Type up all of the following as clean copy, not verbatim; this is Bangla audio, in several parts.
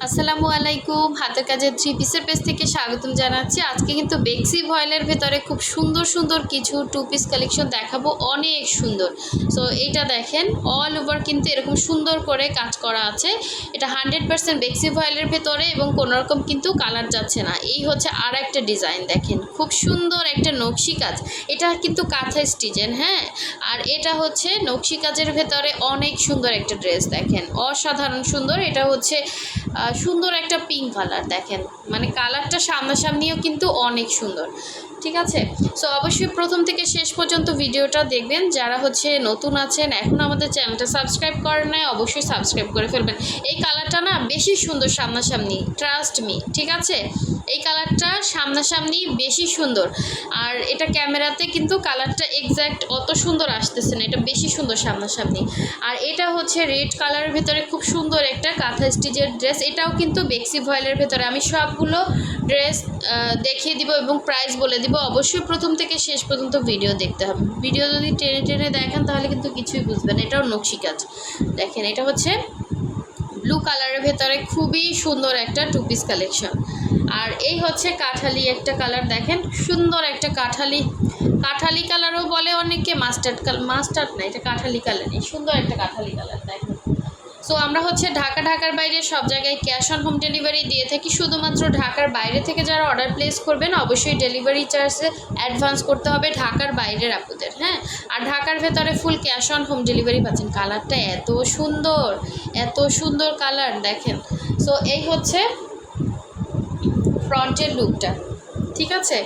আসসালামু আলাইকুম, হাতের কাজের থ্রি পিসের পেজ থেকে স্বাগতম জানাচ্ছি। আজকে কিন্তু বেক্সি ভয়েলের ভেতরে খুব সুন্দর সুন্দর কিছু টু পিস কালেকশন দেখাবো, অনেক সুন্দর। সো এইটা দেখেন, অল ওভার কিন্তু এরকম সুন্দর করে কাজ করা আছে। এটা 100% বেক্সি ভয়েলের ভেতরে এবং কোনোরকম কিন্তু কালার যাচ্ছে না। এই হচ্ছে আর একটা ডিজাইন, দেখেন খুব সুন্দর একটা নকশি কাজ। এটা কিন্তু কাঁথা স্টিচেন, হ্যাঁ। আর এটা হচ্ছে নকশি কাজের ভেতরে অনেক সুন্দর একটা ড্রেস, দেখেন অসাধারণ সুন্দর। এটা হচ্ছে সুন্দর একটা পিঙ্ক কালার, দেখেন মানে কালারটা সামনাসামনিও কিন্তু অনেক সুন্দর, ঠিক আছে। সো অবশ্যই প্রথম থেকে শেষ পর্যন্ত ভিডিওটা দেখবেন। যারা হচ্ছে নতুন আছেন, এখন আমাদের চ্যানেলটা সাবস্ক্রাইব করেন নাই, অবশ্যই সাবস্ক্রাইব করে ফেলবেন। এই কালারটা না বেশি সুন্দর সামনাসামনি, ট্রাস্ট মি, ঠিক আছে। এই কালারটা সামনাসামনি বেশি সুন্দর, আর এটা ক্যামেরাতে কিন্তু কালারটা এক্স্যাক্ট অত সুন্দর আসতেছে না, এটা বেশি সুন্দর সামনাসামনি। আর এটা হচ্ছে রেড কালারের ভেতরে খুব সুন্দর একটা কাঁথা স্টিচের ড্রেস। এটাও কিন্তু বেক্সি ভয়েলের ভেতরে। আমি সবগুলো ড্রেস দেখিয়ে দিব এবং প্রাইস বলে দিব। অবশ্যই প্রথম থেকে শেষ পর্যন্ত ভিডিও দেখতে হবে। ভিডিও যদি টেনে টেনে দেখেন তাহলে কিন্তু কিছুই বুঝবেন। এটাও নকশি কাজ, দেখেন এটা হচ্ছে ব্লু কালারের ভেতরে খুবই সুন্দর একটা টু পিস কালেকশন। আর এই হচ্ছে কাঠালি একটা কালার, দেখেন সুন্দর একটা কাঠালি কালারও বলে অনেকে, মাস্টার্ড না, এটা কাঠালি কালার, এই সুন্দর একটা কাঠালি কালার, দেখেন। সো আমরা হচ্ছে ঢাকার বাইরে সব জায়গায় ক্যাশ অন হোম ডেলিভারি দিয়ে থাকি। শুধুমাত্র ঢাকার বাইরে থেকে যারা অর্ডার প্লেস করবেন অবশ্যই ডেলিভারি চার্জে অ্যাডভান্স করতে হবে ঢাকার বাইরের আপুদের, হ্যাঁ। আর ঢাকার ভেতরে full cash on home delivery পাচ্ছেন। কালারটা এত সুন্দর কালার, দেখেন। সো এই হচ্ছে ফ্রন্টের লুকটা, ঠিক আছে।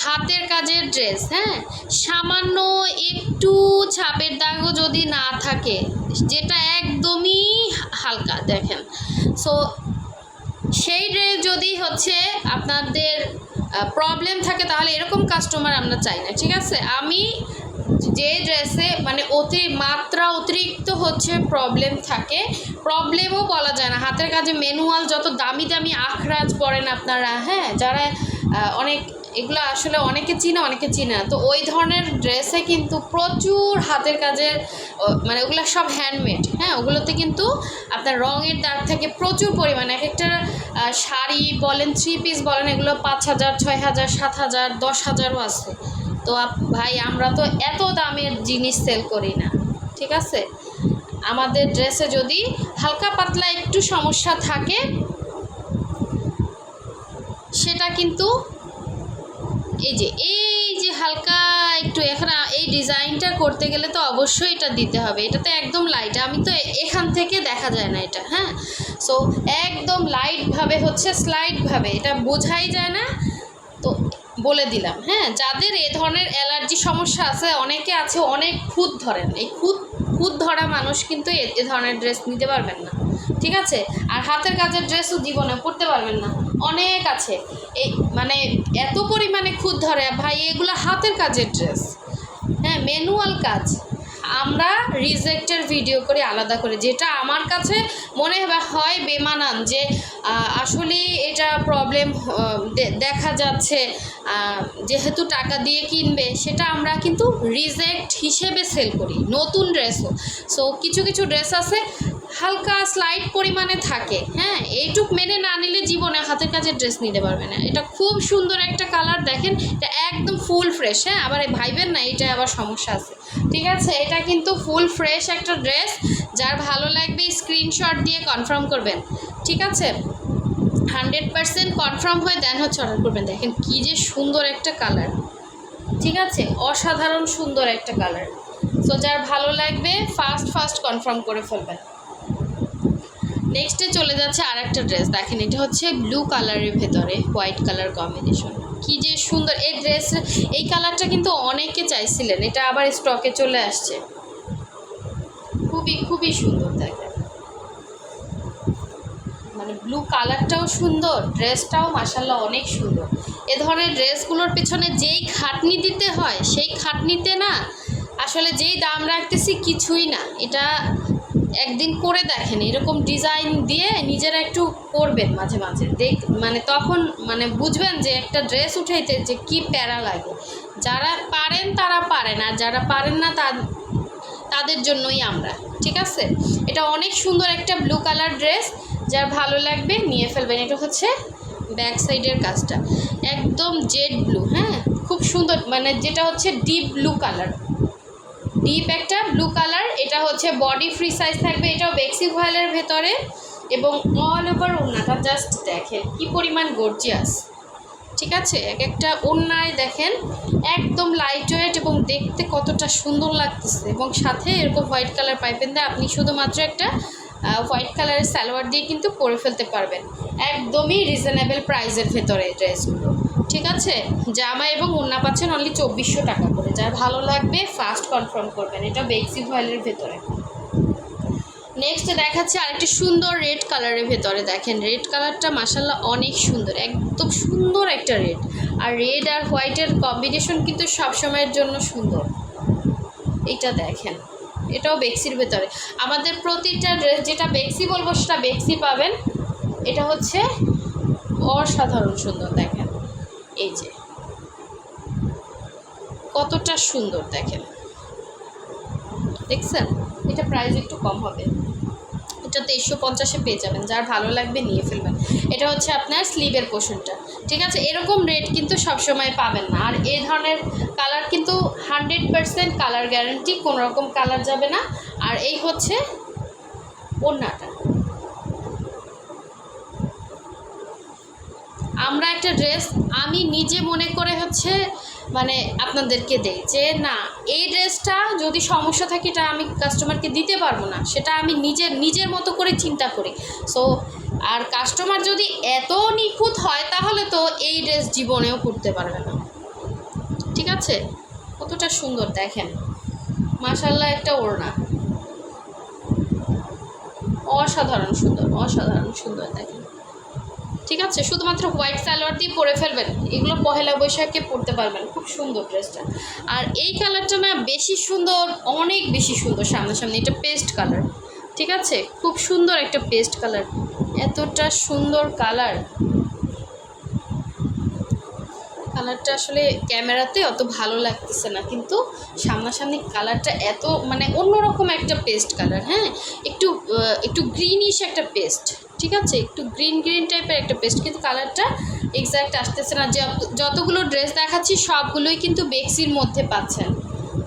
হাতের কাজের ড্রেস, হ্যাঁ, সামান্য একটু ছাপের দাগও যদি না থাকে, যেটা একদমই হালকা, দেখেন। সো সেই ড্রেস যদি হচ্ছে আপনাদের প্রবলেম থাকে তাহলে এরকম কাস্টমার আমরা চাই না, ঠিক আছে। আমি যে ড্রেসে মানে অতিরিক্ত হচ্ছে প্রবলেম থাকে, প্রবলেমও বলা যায় না, হাতের কাজে ম্যানুয়াল যত দামি দামি আখরাজ পড়েন আপনারা, হ্যাঁ, যারা অনেক এগুলো আসলে অনেকে চিনে অনেকে চিনে না, তো ওই ধরনের ড্রেসে কিন্তু প্রচুর হাতের কাজের মানে ওগুলো সব হ্যান্ডমেড, হ্যাঁ। ওগুলোতে কিন্তু আপনার রঙের দাগ থেকে প্রচুর পরিমাণে। এক একটা শাড়ি বলেন, থ্রি পিস বলেন, এগুলো 5,000, 6,000, 7,000, 10,000ও আছে। তো ভাই আমরা তো এত দামের জিনিস সেল করি না, ঠিক আছে। আমাদের ড্রেসে যদি হালকা পাতলা একটু সমস্যা থাকে সেটা কিন্তু এই যে হালকা একটু, এখন এই ডিজাইনটা করতে গেলে তো অবশ্যই এটা দিতে হবে। এটা তো একদম লাইট, আমি তো এখান থেকে দেখা যায় না এটা, হ্যাঁ। সো একদম লাইটভাবে হচ্ছে স্লাইডভাবে, এটা বোঝাই যায় না, তো বলে দিলাম, হ্যাঁ। যাদের এ ধরনের অ্যালার্জি সমস্যা আছে, অনেকে আছে অনেক খুঁত ধরেন, এই খুঁত ধরা মানুষ কিন্তু এ ধরনের ড্রেস নিতে পারবেন না, ঠিক আছে। আর হাতের কাজের ড্রেসও জীবনে পরতে পারবেন না, অনেক আছে এই মানে এত পরিমাণে খুঁত ধরে ভাই, এগুলো হাতের কাজের ড্রেস, হ্যাঁ, ম্যানুয়াল কাজ। আমরা রিজেক্টের ভিডিও করে আলাদা করে, যেটা আমার কাছে মনে হয় বেমানান, যে আসলে এটা প্রবলেম দেখা যাচ্ছে, যেহেতু টাকা দিয়ে কিনবে, সেটা আমরা কিন্তু রিজেক্ট হিসেবে সেল করি নতুন ড্রেসও। সো কিছু ড্রেস আছে হালকা স্লাইট পরিমাণে থাকে, হ্যাঁ, এইটুক মেনে না নিলে জীবনে হাতের কাজের ড্রেস নিতে পারবে না। এটা খুব সুন্দর একটা কালার, দেখেন এটা একদম ফুল ফ্রেশ, হ্যাঁ। আবার ভাইবেন না এটা আবার সমস্যা আছে, ঠিক আছে। এটা কিন্তু ফুল ফ্রেশ একটা ড্রেস, যার ভালো লাগবে স্ক্রিনশট দিয়ে কনফার্ম করবেন, ঠিক আছে। 100% কনফার্ম হয়ে দেন হচ্ছে অর্ডার করবেন। দেখেন কি যে সুন্দর একটা কালার, ঠিক আছে, অসাধারণ সুন্দর একটা কালার। সো যার ভালো লাগবে ফার্স্ট কনফার্ম করে ফেলবেন। নেক্সটে চলে যাচ্ছে আর একটা ড্রেস, দেখেন এটা হচ্ছে ব্লু কালারের ভেতরে হোয়াইট কালার কম্বিনেশন, কি যে সুন্দর এই ড্রেস। এই কালারটা কিন্তু অনেকে চাইছিলেন, এটা আবার স্টকে চলে আসছে, খুবই সুন্দর, দেখেন মানে ব্লু কালারটাও সুন্দর, ড্রেসটাও মাশাআল্লাহ অনেক সুন্দর। এ ধরনের ড্রেসগুলোর পিছনে যেই খাটনি দিতে হয়, সেই খাটনিতে না আসলে যেই দাম রাখতেছি কিছুই না। এটা একদিন করে দেখেন, এরকম ডিজাইন দিয়ে নিজেরা একটু করবেন মাঝে মাঝে, মানে তখন মানে বুঝবেন যে একটা ড্রেস উঠাইতে যে কি প্যারা লাগে। যারা পারেন তারা পারেন, আর যারা পারেন না তাদের জন্যই আমরা, ঠিক আছে। এটা অনেক সুন্দর একটা ব্লু কালার ড্রেস, যার ভালো লাগবে নিয়ে ফেলবেন। এটা হচ্ছে ব্যাক সাইডের কাজটা, একদম জেড ব্লু, হ্যাঁ খুব সুন্দর, মানে যেটা হচ্ছে ডিপ ব্লু কালার, ডিপ একটা ব্লু কালার। এটা হচ্ছে বডি ফ্রি সাইজ থাকবে, এটাও বেক্সি ভয়েলের ভেতরে, এবং অল ওভার ওড়নাটা জাস্ট দেখেন কি পরিমাণ গর্জিয়াস। ঠিক আছে, এক একটা ওড়নায় দেখেন একদম লাইট ওয়েট এবং দেখতে কতটা সুন্দর লাগতেছে, এবং সাথে এরকম হোয়াইট কালার পাইপেন দিয়ে আপনি শুধুমাত্র একটা হোয়াইট কালারের সালোয়ার দিয়ে কিন্তু পরে ফেলতে পারবেন, একদমই রিজনেবল প্রাইসের ভেতরে ড্রেসগুলো। ঠিক আছে, জামা এবং ওড়না পাচ্ছেন অনলি 2400 টাকা করে। যার ভালো লাগবে ফার্স্ট কনফার্ম করবেন, এটা বেক্সি ভয়েলের ভেতরে। নেক্সট দেখাচ্ছি আরেকটি সুন্দর রেড কালারের ভেতরে, দেখেন রেড কালারটা মাশাল্লাহ অনেক সুন্দর, একদম সুন্দর একটা রেড। আর রেড আর হোয়াইটের কম্বিনেশন কিন্তু সবসময়ের জন্য সুন্দর। এটা দেখেন, এটাও বেক্সির ভেতরে। আমাদের প্রতিটা ড্রেস যেটা বেক্সি বলবো সেটা বেক্সি পাবেন। এটা হচ্ছে অসাধারণ সুন্দর, দেখেন এই যে কতটা সুন্দর, দেখেন দেখছেন। এটা প্রাইস একটু কম হবে, এটা 2350-এ পেয়ে যাবেন। যার ভালো লাগবে নিয়ে ফেলবেন। এটা হচ্ছে আপনার স্লিভের পোর্শনটা। ঠিক আছে, এরকম রেট কিন্তু সবসময় পাবেন না। আর এই ধরনের কালার কিন্তু 100% কালার গ্যারান্টি, কোনো রকম কালার যাবে না। আর এই হচ্ছে ওড়নাটা। আমরা একটা ড্রেস আমি নিজে মনে করে হচ্ছে মানে আপনাদেরকে দেই যে না, এই ড্রেসটা যদি সমস্যা থাকে এটা আমি কাস্টমারকে দিতে পারবো না, সেটা আমি নিজের মতো করে চিন্তা করি। সো আর কাস্টমার যদি এত নিখুঁত হয় তাহলে তো এই ড্রেস জীবনেও পরতে পারবে না। ঠিক আছে, কতটা সুন্দর দেখেন, মাশাল্লাহ একটা ওড়না, অসাধারণ সুন্দর, অসাধারণ সুন্দর দেখেন। ঠিক আছে, শুধুমাত্র হোয়াইট সালোয়ার দিয়ে পরে ফেলবেন, এগুলো পহেলা বৈশাখে পরতে পারবেন, খুব সুন্দর ড্রেসটা। আর এই কালারটা না বেশি সুন্দর, অনেক বেশি সুন্দর সামনাসামনি, এটা পেস্ট কালার। ঠিক আছে, খুব সুন্দর একটা পেস্ট কালার, এতটা সুন্দর কালার। কালারটা আসলে ক্যামেরাতে অত ভালো লাগতেছে না, কিন্তু সামনাসামনি কালারটা এত মানে অন্যরকম একটা পেস্ট কালার, হ্যাঁ একটু গ্রিনিশ একটা পেস্ট। ঠিক আছে, একটু গ্রিন টাইপের একটা পেস্ট, কিন্তু কালারটা এক্স্যাক্ট আসতেছে না। যতগুলো ড্রেস দেখাচ্ছি সবগুলোই কিন্তু বেক্সির মধ্যে পাচ্ছেন।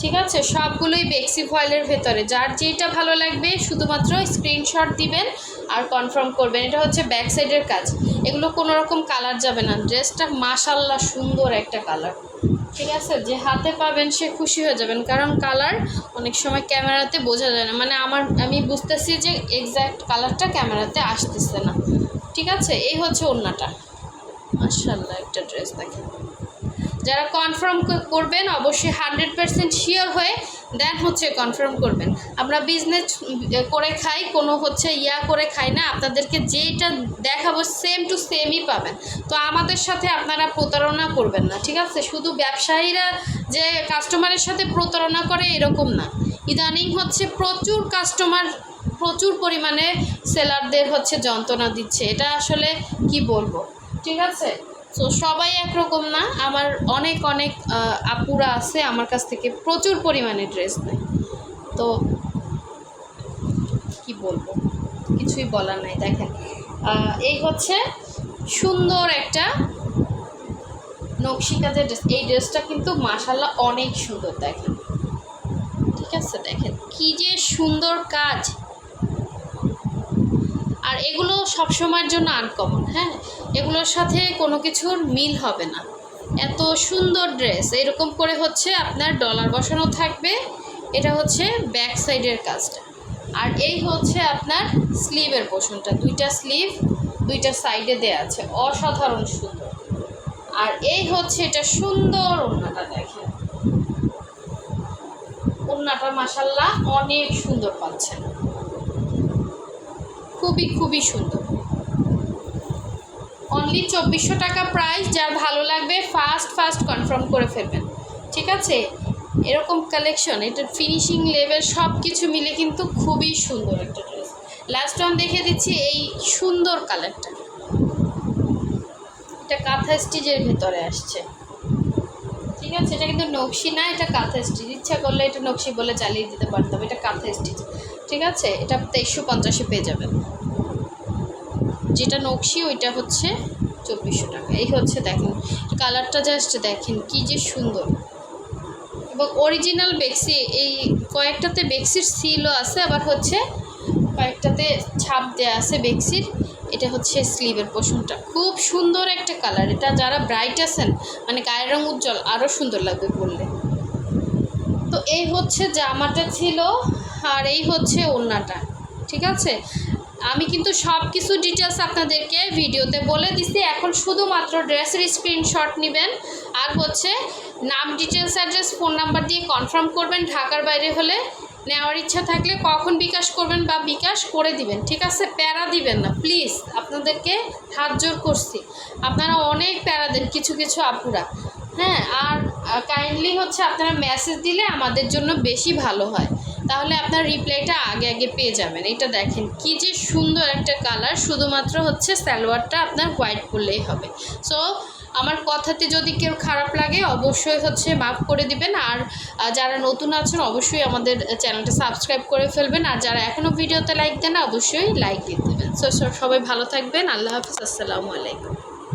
ঠিক আছে, সবগুলোই বেক্সি ভয়েলের ভেতরে। যার যেটা ভালো লাগবে শুধুমাত্র স্ক্রিনশট দিবেন আর কনফার্ম করবেন। এটা হচ্ছে ব্যাক সাইডের কাজ, এগুলো কোনো রকম কালার যাবে না। ড্রেসটা মাশাল্লাহ সুন্দর একটা কালার। ঠিক আছে, যে হাতে পাবেন সে খুশি হয়ে যাবেন, কারণ কালার অনেক সময় ক্যামেরাতে বোঝা যায় না, মানে আমি বুঝতেছি যে এক্স্যাক্ট কালারটা ক্যামেরাতে আসতেছে না। ঠিক আছে, এই হচ্ছে ওড়নাটা, মাশাল্লাহ একটা ড্রেস দেখেন। যারা কনফার্ম করবেন অবশ্যই 100% শিওর হয়ে দেন হচ্ছে কনফার্ম করবেন। আমরা বিজনেস করে খাই, কোনো হচ্ছে করে খাই না। আপনাদেরকে যেটা দেখাবো সেম টু সেমই পাবেন। তো আমাদের সাথে আপনারা প্রতারণা করবেন না। ঠিক আছে, শুধু ব্যবসায়ীরা যে কাস্টমারের সাথে প্রতারণা করে এরকম না, ইদানিং হচ্ছে প্রচুর কাস্টমার প্রচুর পরিমাণে সেলারদের হচ্ছে যন্ত্রণা দিচ্ছে। এটা আসলে কি বলবো। ঠিক আছে, তো সবাই একরকম না, আমার অনেক আপুরা আছে আমার কাছ থেকে প্রচুর পরিমাণে ড্রেস নেয়। তো কি বলবো, কিছুই বলার নাই। দেখেন এই হচ্ছে সুন্দর একটা নকশি কাজের ড্রেস। এই ড্রেসটা কিন্তু মাশাল্লাহ অনেক সুন্দর দেখেন। ঠিক আছে, দেখেন কি যে সুন্দর কাজ। আর এগুলো সবসময়ের জন্য আনকমন, হ্যাঁ এগুলোর সাথে কোনো কিছুর মিল হবে না। এত সুন্দর ড্রেস, এরকম করে হচ্ছে আপনার ডলার বসানো থাকবে। এটা হচ্ছে ব্যাক সাইডের কাজটা। আর এই হচ্ছে আপনার স্লিভের পোর্শনটা, দুইটা স্লিভ দুইটা সাইডে দেওয়া আছে, অসাধারণ সুন্দর। আর এই হচ্ছে এটা সুন্দর ওড়নাটা, দেখেন ওড়নাটা মাশাল্লাহ অনেক সুন্দর পাচ্ছেন, খুবই সুন্দর। অনলি 2400 টাকা প্রাইস। যার ভালো লাগবে ফার্স্ট কনফার্ম করে ফেলবেন। ঠিক আছে, এরকম কালেকশন, এটার ফিনিশিং লেভেল সব কিছু মিলে কিন্তু খুবই সুন্দর একটা ড্রেস। লাস্ট টাইম দেখে দিচ্ছি এই সুন্দর কালারটা, এটা কাঁথা স্টিচের ভেতরে আসছে। ঠিক আছে, এটা কিন্তু নকশি না, এটা কাঁথা স্টিচ। ইচ্ছা করলে এটা নকশি বলে চালিয়ে দিতে পারতাম, এটা কাঁথা স্টিচ। ঠিক আছে, এটা 2350-এ পেয়ে যাবেন। যেটা নকশি ওইটা হচ্ছে 2400 টাকা। এই হচ্ছে দেখেন কালারটা, জাস্ট দেখেন কি যে সুন্দর, এবং অরিজিনাল বেক্সি। এই কয়েকটাতে বেক্সির সিলও আছে, আবার হচ্ছে কয়েকটাতে ছাপ দেওয়া আছে বেক্সির। এটা হচ্ছে স্লিভের পোর্শনটা, খুব সুন্দর একটা কালার। এটা যারা ব্রাইট আছেন, মানে গায়ের রং উজ্জ্বল, আরও সুন্দর লাগবে পরলে। তো এই হচ্ছে জামাটা ছিল, আর এই হচ্ছে ওড়নাটা, ঠিক আছে। আমি কিন্তু সব কিছু ডিটেলস আপনাদেরকে ভিডিওতে বলে দিছি। এখন শুধুমাত্র ড্রেসের স্ক্রিনশট নেবেন, আর হচ্ছে নাম, ডিটেলস, অ্যাড্রেস, ফোন নাম্বার দিয়ে কনফার্ম করবেন। ঢাকার বাইরে হলে নেওয়ার ইচ্ছা থাকলে কখন বিকাশ করবেন বা বিকাশ করে দিবেন, ঠিক আছে। প্যারা দিবেন না প্লিজ, আপনাদেরকে হাত জোর করছি। আপনারা অনেক প্যারা দেন কিছু কিছু আপুরা, হ্যাঁ। আর কাইন্ডলি হচ্ছে আপনারা মেসেজ দিলে আমাদের জন্য বেশি ভালো হয়, তাহলে আপনার রিপ্লাইটা আগে আগে পেয়ে যাবেন। এটা দেখেন কি যে সুন্দর একটা কালার, শুধুমাত্র হচ্ছে সালোয়ারটা আপনার হোয়াইট পরলেই হবে। সো আমার কথাতে যদি কেউ খারাপ লাগে অবশ্যই হচ্ছে মাফ করে দিবেন। আর যারা নতুন আছেন অবশ্যই আমাদের চ্যানেলটা সাবস্ক্রাইব করে ফেলবেন, আর যারা এখনও ভিডিওতে লাইক দেন অবশ্যই লাইক দিয়ে দেবেন। সো সবাই ভালো থাকবেন, আল্লাহ হাফিজ, আসসালামু আলাইকুম।